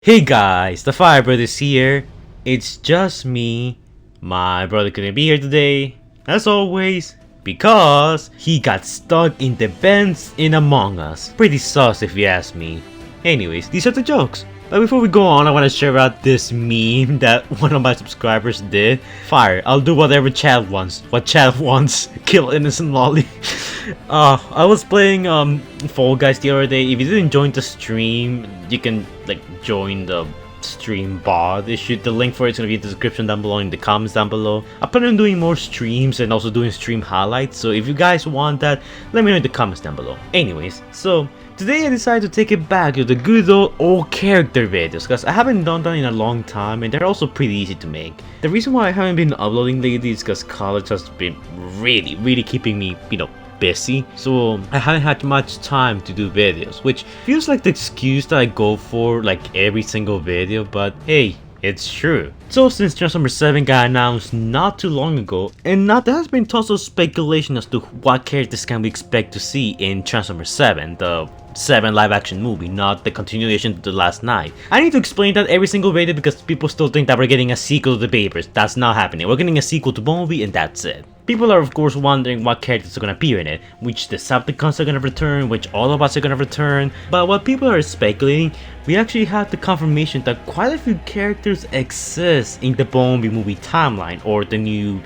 Hey guys, the Fire Brothers here. It's just me. My brother couldn't be here today, as always, because he got stuck in the vents in Among Us. Pretty sus if you ask me. Anyways, these are the jokes. But before we go on, I want to share out this meme that one of my subscribers did. Fire, I'll do whatever Chad wants. What Chad wants. Kill innocent lolly. I was playing Fall Guys the other day. If you didn't join the stream, you can join the stream bot. The link for it's gonna be in the description down below, in the comments down below. I plan on doing more streams and also doing stream highlights, so if you guys want that, let me know in the comments down below. Anyways, so today I decided to take it back to the good old character videos, because I haven't done that in a long time and they're also pretty easy to make. The reason why I haven't been uploading lately is because college has been really keeping me, busy, so I haven't had much time to do videos, which feels like the excuse that I go for every single video, but hey, it's true. So since Transformers 7 got announced not too long ago, and now there has been tons of speculation as to what characters can we expect to see in Transformers 7, the 7 live action movie, not the continuation to the last night. I need to explain that every single video because people still think that we're getting a sequel to the papers. That's not happening. We're getting a sequel to Bumblebee and that's it. People are of course wondering what characters are gonna appear in it, which Decepticons are gonna return, which Autobots are gonna return, but what people are speculating, we actually have the confirmation that quite a few characters exist in the Bumblebee movie timeline, or the new,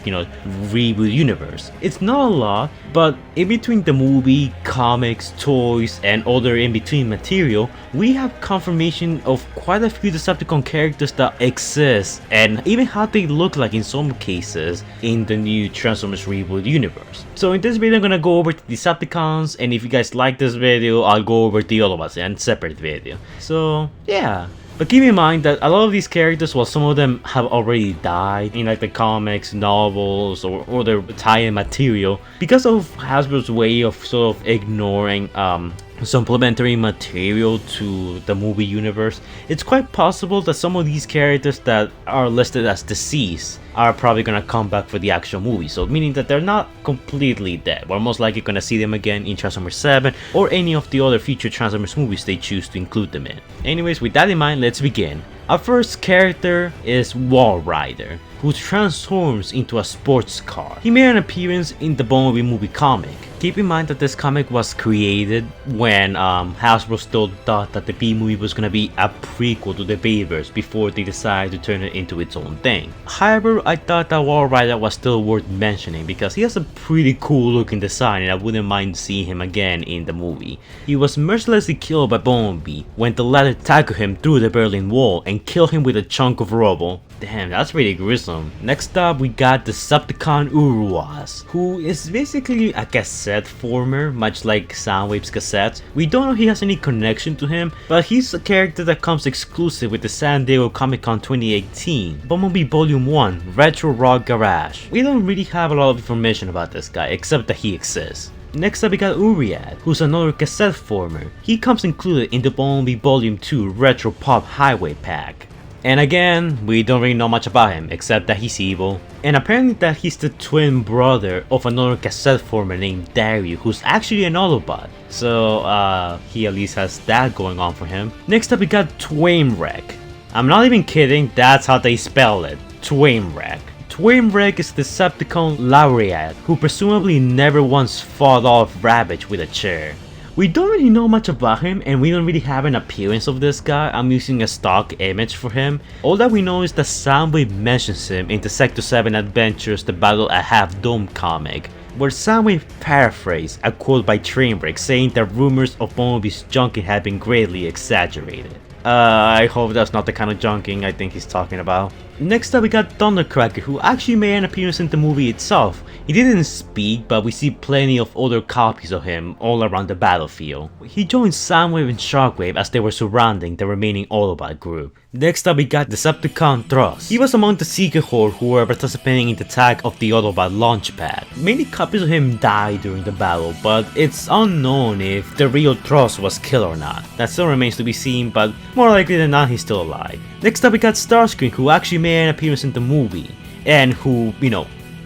reboot universe. It's not a lot, but in between the movie, comics, toys, and other in-between material, we have confirmation of quite a few Decepticon characters that exist, and even how they look like in some cases in the new Transformers reboot universe. So in this video I'm gonna go over the Decepticons, and if you guys like this video, I'll go over the Autobots in a separate video. So yeah. But keep in mind that a lot of these characters, while some of them have already died in the comics, novels, or other tie-in material, because of Hasbro's way of sort of ignoring supplementary material to the movie universe, it's quite possible that some of these characters that are listed as deceased are probably gonna come back for the actual movie, so meaning that they're not completely dead. We're most likely gonna see them again in Transformers 7 or any of the other future Transformers movies they choose to include them in. Anyways, with that in mind, let's begin. Our first character is Wall Rider, who transforms into a sports car. He made an appearance in the Bumblebee movie comic. Keep in mind that this comic was created when Hasbro still thought that the B movie was gonna be a prequel to the Bayverse before they decided to turn it into its own thing. However, I thought that Wall Rider was still worth mentioning because he has a pretty cool looking design and I wouldn't mind seeing him again in the movie. He was mercilessly killed by Bumblebee when the latter tackled him through the Berlin Wall and killed him with a chunk of rubble. Damn, that's pretty gruesome. Next up, we got Decepticon Uriad, who is basically a cassette former, much like Soundwave's cassettes. We don't know if he has any connection to him, but he's a character that comes exclusive with the San Diego Comic-Con 2018, Bumblebee Volume 1, Retro Rock Garage. We don't really have a lot of information about this guy, except that he exists. Next up we got Uriad, who's another cassette former. He comes included in the Bumblebee Volume 2 Retro Pop Highway Pack. And again, we don't really know much about him, except that he's evil. And apparently that he's the twin brother of another cassette former named Dario, who's actually an Autobot. So, he at least has that going on for him. Next up we got Twain Wreck. I'm not even kidding, that's how they spell it. Twain Wreck. Twain Wreck is Decepticon Uriad, who presumably never once fought off Ravage with a chair. We don't really know much about him and we don't really have an appearance of this guy. I'm using a stock image for him. All that we know is that Soundwave mentions him in the Sector 7 Adventures The Battle at Half Dome comic, where Soundwave paraphrased a quote by Trainwreck saying that rumors of Bumblebee's junking had been greatly exaggerated. I hope that's not the kind of junking I think he's talking about. Next up we got Thundercracker, who actually made an appearance in the movie itself. He didn't speak, but we see plenty of other copies of him all around the battlefield. He joined Soundwave and Shockwave as they were surrounding the remaining Autobot group. Next up we got Decepticon Thrust. He was among the Secret Horde who were participating in the attack of the Autobot launch pad. Many copies of him died during the battle, but it's unknown if the real Thrust was killed or not. That still remains to be seen, but more likely than not he's still alive. Next up we got Starscream, who actually made an appearance in the movie, and who,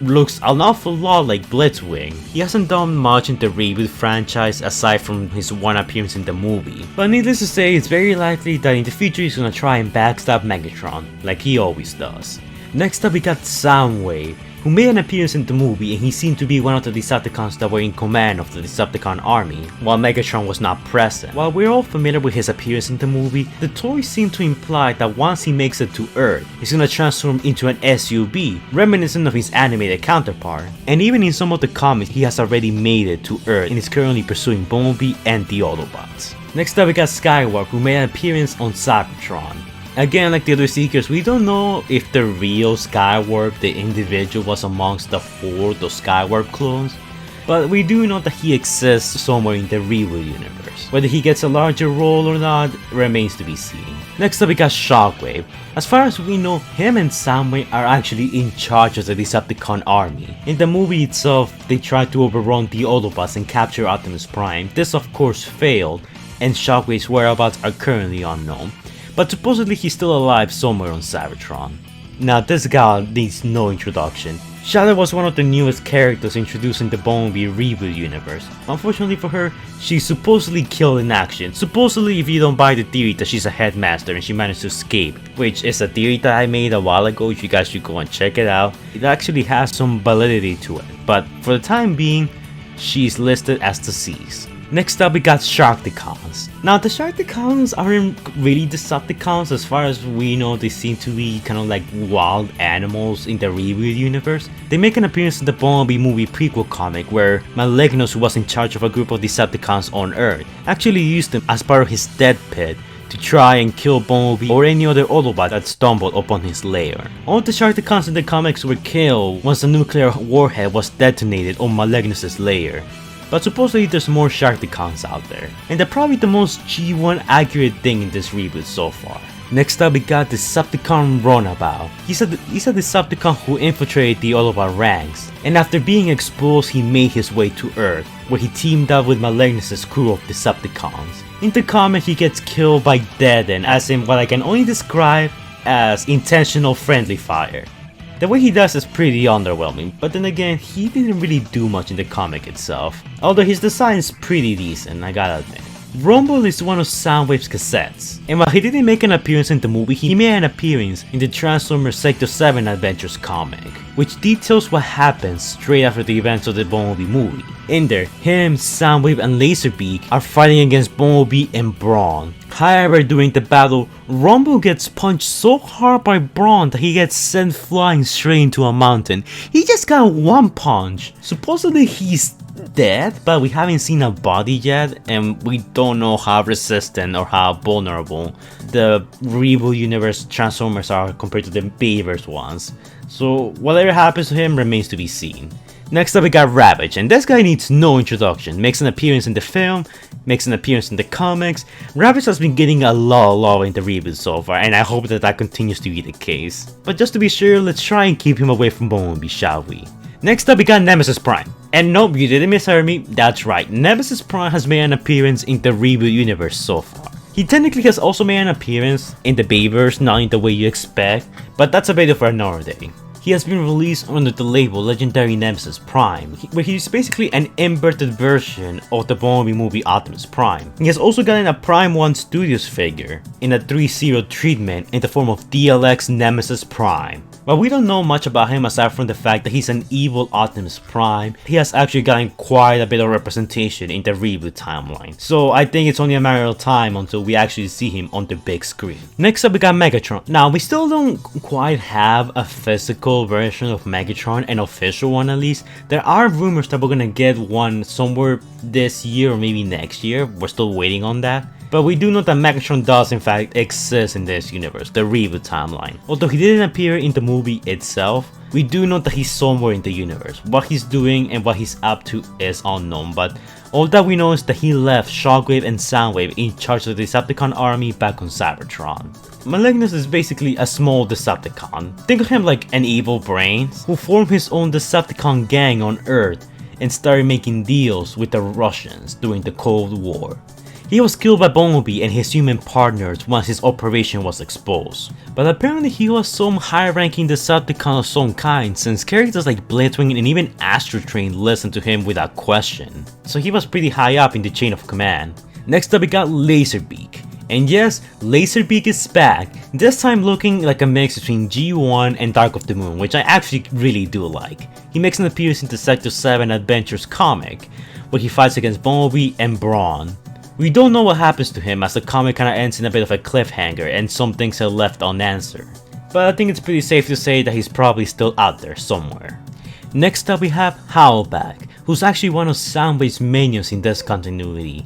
looks an awful lot like Blitzwing. He hasn't done much in the Reboot franchise aside from his one appearance in the movie, but needless to say, it's very likely that in the future he's gonna try and backstab Megatron, like he always does. Next up we got Soundwave, who made an appearance in the movie, and he seemed to be one of the Decepticons that were in command of the Decepticon army, while Megatron was not present. While we're all familiar with his appearance in the movie, the toys seem to imply that once he makes it to Earth, he's gonna transform into an SUV, reminiscent of his animated counterpart. And even in some of the comics, he has already made it to Earth and is currently pursuing Bumblebee and the Autobots. Next up we got Skywarp, who made an appearance on Cybertron. Again, like the other Seekers, we don't know if the real Skywarp, the individual, was amongst the 4 of Skywarp clones, but we do know that he exists somewhere in the Reboot universe. Whether he gets a larger role or not remains to be seen. Next up we got Shockwave. As far as we know, him and Soundwave are actually in charge of the Decepticon army. In the movie itself, they tried to overrun the Autobots and capture Optimus Prime. This of course failed, and Shockwave's whereabouts are currently unknown. But supposedly he's still alive somewhere on Cybertron. Now this guy needs no introduction. Shadow was one of the newest characters introduced in the Bumblebee Reboot universe. Unfortunately for her, she's supposedly killed in action. Supposedly, if you don't buy the theory that she's a headmaster and she managed to escape, which is a theory that I made a while ago, you guys should go and check it out. It actually has some validity to it, but for the time being, she's listed as deceased. Next up we got Sharkticons. Now the Sharkticons aren't really Decepticons. As far as we know, they seem to be kind of like wild animals in the Reboot universe. They make an appearance in the Bumblebee movie prequel comic where Malignus, who was in charge of a group of Decepticons on Earth, actually used them as part of his death pit to try and kill Bumblebee or any other Autobot that stumbled upon his lair. All the Sharkticons in the comics were killed once a nuclear warhead was detonated on Malignus' lair. But supposedly there's more Sharkticons out there, and they're probably the most G1 accurate thing in this reboot so far. Next up we got Decepticon Runabout. He's a Decepticon who infiltrated the Autobot ranks, and after being exposed he made his way to Earth, where he teamed up with Malignus' crew of Decepticons. In the comic he gets killed by dead end, as in what I can only describe as intentional friendly fire. The way he does is pretty underwhelming, but then again, he didn't really do much in the comic itself. Although his design is pretty decent, I gotta admit. Rumble is one of Soundwave's cassettes, and while he didn't make an appearance in the movie, he made an appearance in the Transformers Sector 7 Adventures comic, which details what happens straight after the events of the Bumblebee movie. In there, him, Soundwave, and Laserbeak are fighting against Bumblebee and Brawn. However, during the battle, Rumble gets punched so hard by Brawn that he gets sent flying straight into a mountain. He just got one punch. Supposedly he's dead, but we haven't seen a body yet, and we don't know how resistant or how vulnerable the Reboot universe Transformers are compared to the Bayverse ones. So whatever happens to him remains to be seen. Next up we got Ravage, and this guy needs no introduction. Makes an appearance in the film, makes an appearance in the comics. Ravage has been getting a lot of love in the reboot so far, and I hope that continues to be the case. But just to be sure, let's try and keep him away from Bumblebee, shall we? Next up we got Nemesis Prime. And nope, you didn't mishear me, that's right, Nemesis Prime has made an appearance in the Reboot universe so far. He technically has also made an appearance in the Bayverse, not in the way you expect, but that's a video for another day. He has been released under the label Legendary Nemesis Prime, where he's basically an inverted version of the Bumblebee movie Optimus Prime. He has also gotten a Prime 1 Studios figure in a 3-0 treatment in the form of DLX Nemesis Prime. While we don't know much about him aside from the fact that he's an evil Optimus Prime, he has actually gotten quite a bit of representation in the reboot timeline. So I think it's only a matter of time until we actually see him on the big screen. Next up we got Megatron. Now we still don't quite have a physical version of Megatron, an official one at least. There are rumors that we're gonna get one somewhere this year or maybe next year. We're still waiting on that. But we do know that Megatron does in fact exist in this universe, the reboot timeline. Although he didn't appear in the movie itself, we do know that he's somewhere in the universe. What he's doing and what he's up to is unknown, but all that we know is that he left Shockwave and Soundwave in charge of the Decepticon army back on Cybertron. Malignus is basically a small Decepticon. Think of him like an evil brains who formed his own Decepticon gang on Earth and started making deals with the Russians during the Cold War. He was killed by Bumblebee and his human partners once his operation was exposed. But apparently he was some high-ranking Decepticon of some kind, since characters like Blitzwing and even Astro Train listened to him without question. So he was pretty high up in the chain of command. Next up we got Beak. And yes, Beak is back, this time looking like a mix between G1 and Dark of the Moon, which I actually really do like. He makes an appearance in the Sector 7 Adventures comic, where he fights against Bumblebee and Brawn. We don't know what happens to him, as the comic kinda ends in a bit of a cliffhanger and some things are left unanswered. But I think it's pretty safe to say that he's probably still out there somewhere. Next up we have Howlback, who's actually one of Soundwave's minions in this continuity.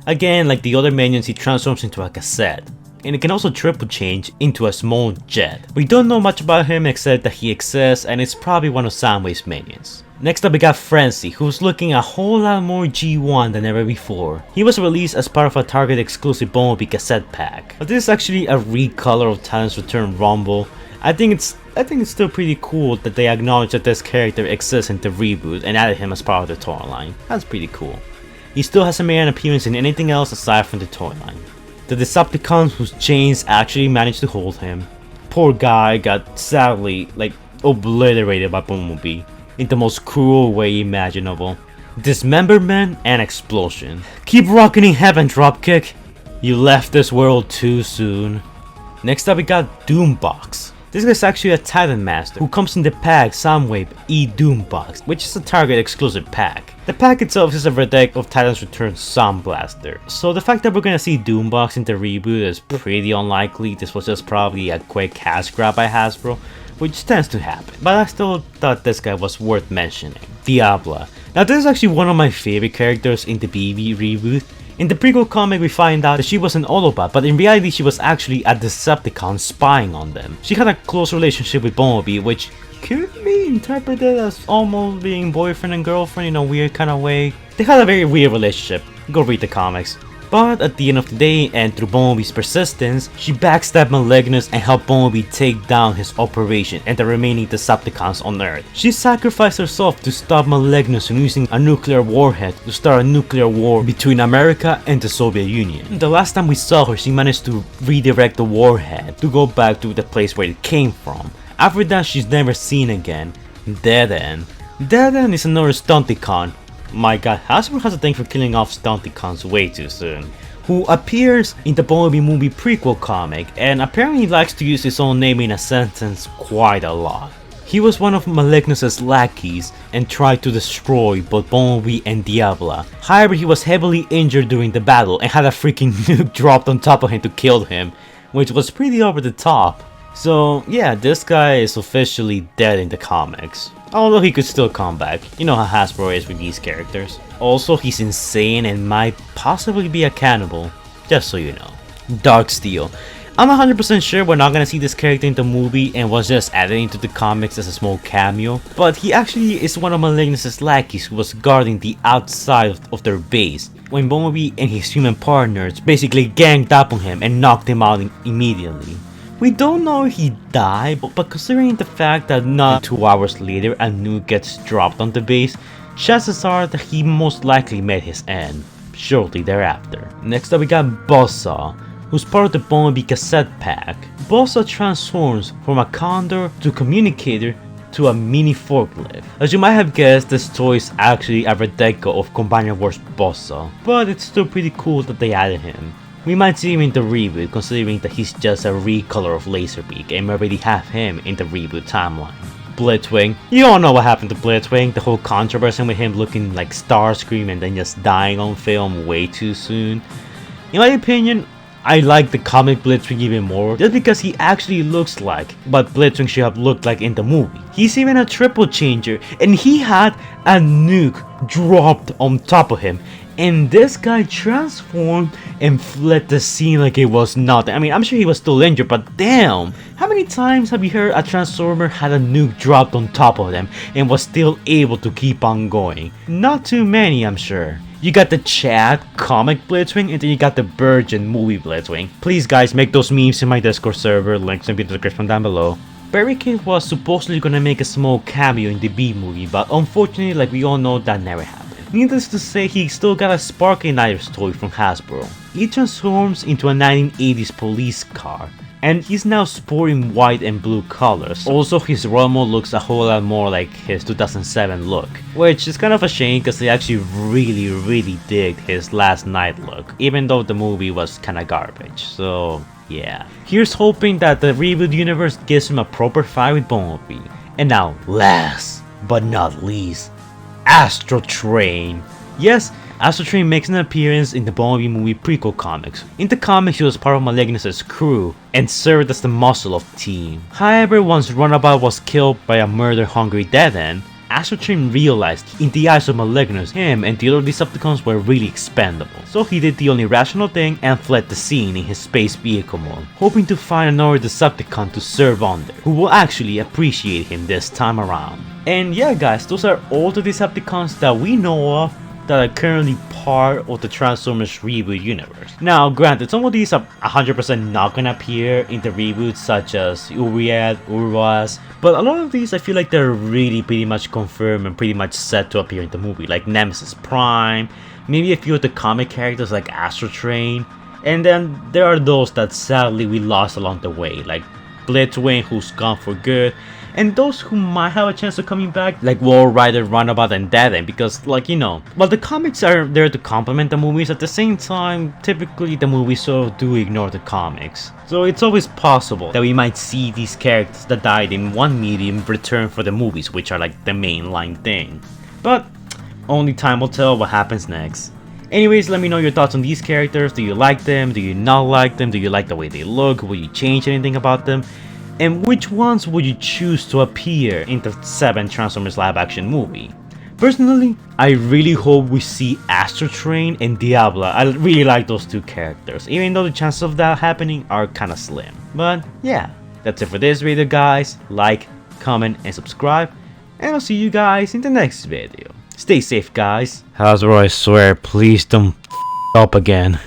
Again, like the other minions, he transforms into a cassette, and it can also triple change into a small jet. We don't know much about him except that he exists and is probably one of Soundwave's minions. Next up we got Franzi, who's looking a whole lot more G1 than ever before. He was released as part of a Target exclusive Bumblebee cassette pack. But this is actually a recolor of Talon's Return Rumble. I think it's still pretty cool that they acknowledge that this character exists in the reboot and added him as part of the toy line. That's pretty cool. He still hasn't made an appearance in anything else aside from the toy line. The Decepticons whose chains actually managed to hold him. Poor guy got sadly obliterated by Bumblebee in the most cruel way imaginable. Dismemberment and explosion. Keep rocking in heaven, dropkick. You left this world too soon. Next up we got Doombox. This guy's actually a Titan Master who comes in the pack Soundwave Doombox, which is a Target exclusive pack. The pack itself is a redeck of Titan's Return Sound Blaster, so the fact that we're gonna see Doombox in the reboot is pretty unlikely. This was just probably a quick cash grab by Hasbro, which tends to happen, but I still thought this guy was worth mentioning. Diabla. Now this is actually one of my favorite characters in the BB reboot. In the prequel comic we find out that she was an Autobot, but in reality she was actually a Decepticon spying on them. She had a close relationship with Bumblebee, which could be interpreted as almost being boyfriend and girlfriend in a weird kind of way. They had a very weird relationship, go read the comics. But at the end of the day, and through Bumblebee's persistence, she backstabbed Malignus and helped Bumblebee take down his operation and the remaining Decepticons on Earth. She sacrificed herself to stop Malignus from using a nuclear warhead to start a nuclear war between America and the Soviet Union. The last time we saw her, she managed to redirect the warhead to go back to the place where it came from. After that, she's never seen again. Dead End. Dead End is another Stunticon. My god, Hasbro has a thing for killing off Stunticons way too soon. Who appears in the Bumblebee movie prequel comic and apparently likes to use his own name in a sentence quite a lot. He was one of Malignus's lackeys and tried to destroy both Bumblebee and Diabla. However, he was heavily injured during the battle and had a freaking nuke dropped on top of him to kill him, which was pretty over the top. So yeah, this guy is officially dead in the comics. Although he could still come back, you know how Hasbro is with these characters. Also, he's insane and might possibly be a cannibal, just so you know. Darksteel. I'm 100% sure we're not gonna see this character in the movie and was just added into the comics as a small cameo, but he actually is one of Malignus's lackeys who was guarding the outside of their base when Bumblebee and his human partners basically ganged up on him and knocked him out immediately. We don't know if he died, but considering the fact that not 2 hours later a nuke gets dropped on the base, chances are that he most likely met his end shortly thereafter. Next up we got Bossa, who's part of the Bumblebee cassette pack. Bossa transforms from a condor to communicator to a mini forklift. As you might have guessed, this toy is actually a redeco of Companion Wars Bossa, but it's still pretty cool that they added him. We might see him in the reboot, considering that he's just a recolor of Beak and we already have him in the reboot timeline. Blitzwing. You all know what happened to Blitzwing, the whole controversy with him looking like Starscream and then just dying on film way too soon. In my opinion, I like the comic Blitzwing even more, just because he actually looks like what Blitzwing should have looked like in the movie. He's even a triple changer, and he had a nuke dropped on top of him. And this guy transformed and fled the scene like it was nothing. I mean, I'm sure he was still injured, but damn! How many times have you heard a Transformer had a nuke dropped on top of them and was still able to keep on going? Not too many, I'm sure. You got the Chad comic Blitzwing, and then you got the Virgin movie Blitzwing. Please guys, make those memes in my Discord server, links in the description down below. Barricade was supposedly gonna make a small cameo in the B movie, but unfortunately, like we all know, that never happened. Needless to say, he still got a Sparky Knife's toy from Hasbro. He transforms into a 1980s police car, and he's now sporting white and blue colors. Also, his role mode looks a whole lot more like his 2007 look, which is kind of a shame because I actually really digged his Last Night look, even though the movie was kinda garbage, so yeah. Here's hoping that the reboot universe gives him a proper fight with Bumblebee. And now, last but not least, Astro Train. Yes, Astro Train makes an appearance in the Bumblebee movie prequel comics. In the comics, he was part of Malignus's crew and served as the muscle of the team. However, once Runabout was killed by a murder-hungry dead end, Astro Train realized in the eyes of Malignus, him and the other Decepticons were really expendable. So he did the only rational thing and fled the scene in his space vehicle mode, hoping to find another Decepticon to serve under, who will actually appreciate him this time around. And yeah guys, those are all the Decepticons that we know of that are currently part of the Transformers reboot universe. Now granted, some of these are 100% not gonna appear in the reboots, such as Uriad, Urwas, but a lot of these I feel like they're really pretty much confirmed and pretty much set to appear in the movie, like Nemesis Prime, maybe a few of the comic characters like Astro Train, and then there are those that sadly we lost along the way, like Blitzwing, who's gone for good, and those who might have a chance of coming back, like War Rider, Runabout, and Dead End, because, like, you know, while the comics are there to complement the movies, at the same time, typically the movies sort of do ignore the comics. So it's always possible that we might see these characters that died in one medium return for the movies, which are like the mainline thing. But only time will tell what happens next. Anyways, let me know your thoughts on these characters. Do you like them? Do you not like them? Do you like the way they look? Will you change anything about them? And which ones would you choose to appear in the 7 Transformers live action movie? Personally, I really hope we see Astro Train and Diabla. I really like those two characters, even though the chances of that happening are kinda slim. But yeah, that's it for this video guys. Like, comment, and subscribe, and I'll see you guys in the next video. Stay safe guys. Hasbro, I swear, please don't up again.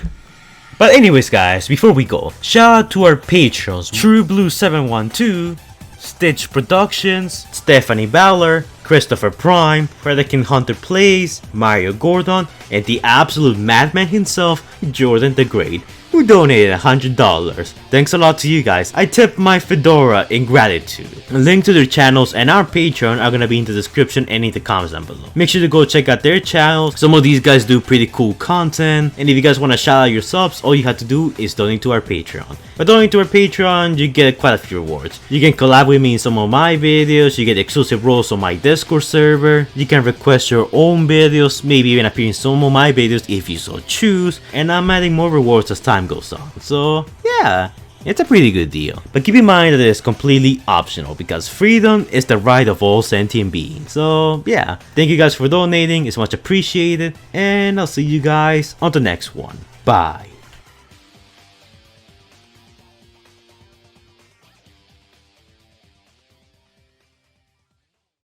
But anyways guys, before we go, shout out to our patrons, TrueBlue712, Stitch Productions, Stephanie Bowler, Christopher Prime, Predakin Hunter Plays, Mario Gordon, and the absolute madman himself, Jordan the Great, who donated $100. Thanks a lot to you guys. I tipped my fedora in gratitude. A link to their channels and our Patreon are gonna be in the description and in the comments down below. Make sure to go check out their channels. Some of these guys do pretty cool content, and if you guys want to shout out your subs, all you have to do is donate to our Patreon. By donating to our Patreon, you get quite a few rewards. You can collab with me in some of my videos, you get exclusive roles on my Discord server, you can request your own videos, maybe even appear in some of my videos if you so choose, and I'm adding more rewards as time goes on. So yeah, it's a pretty good deal. But keep in mind that it is completely optional because freedom is the right of all sentient beings. So yeah, thank you guys for donating, it's much appreciated, and I'll see you guys on the next one. Bye.